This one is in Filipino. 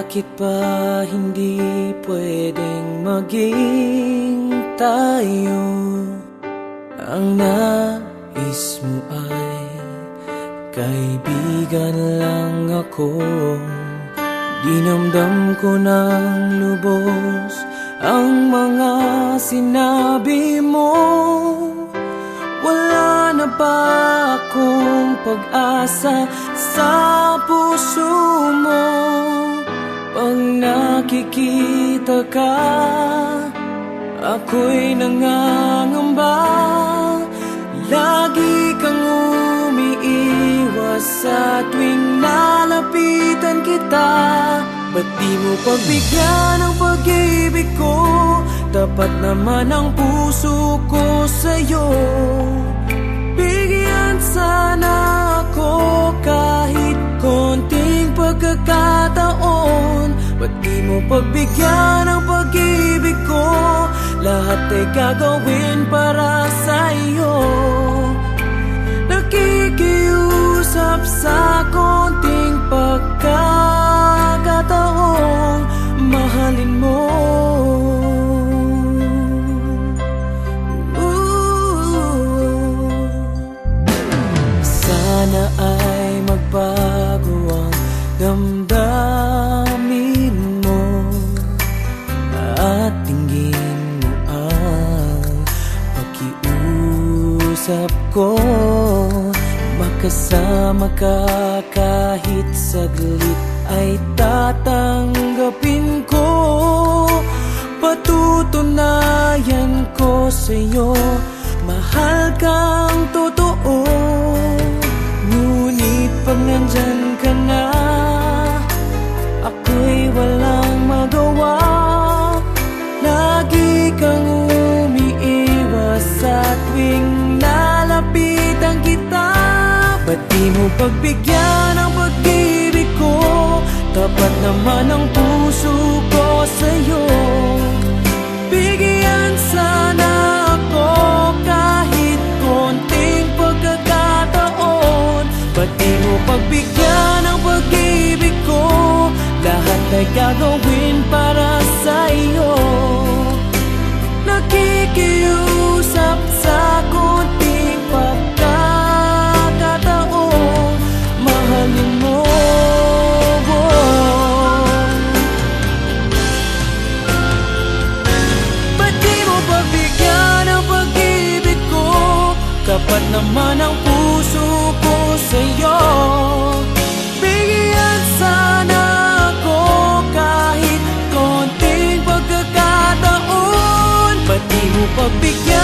Bakit ba hindi pwedeng maging tayo? Ang nais mo ay kaibigan lang ako. Dinamdam ko ng lubos ang mga sinabi mo. Wala na ba akong pag-asa sa puso mo? Pag nakikita ka, ako'y nangangamba. Lagi kang umiiwas sa tuwing nalapitan kita. Ba't di mo pagbigyan ang pag-ibig ko? Tapat naman ang puso ko sa'yo. Bigyan sana ako kahit konting pagkakataon. Ba't di mo pagbigyan ang pag-ibig ko? Lahat ay gagawin para sa'yo. Nakikiusap sa konting pagkakataon, mahalin mo. Sana ay magbago ang damdamin mo at tingin mo ang pakiusap ko. Makasama ka kahit saglit ay tatanggapin ko. Patutunayan ko sa'yo, mahal kang totoo. Ngunit pag nandyan ka na, ako'y walang magawa. Lagi kang umiiwas sa tuwing nalapitan kita. Ba't di mo pagbigyan ang pag-ibig ko? Tapat naman ang puso ko sa'yo. Bigyan sana ako kahit konting pagkakataon. Ba't di mo pagbigyan ang pag-ibig ko? Lahat ay gagawin para sa'yo. Nakikiusap sa konting pagkakataon, mahalin mo. Ba't di mo pagbigyan ang pag-ibig ko? Kapat naman ang puso ko sa'yo. Bigyan sana ako kahit konting pagkakataon. Ba't di mo pagbigyan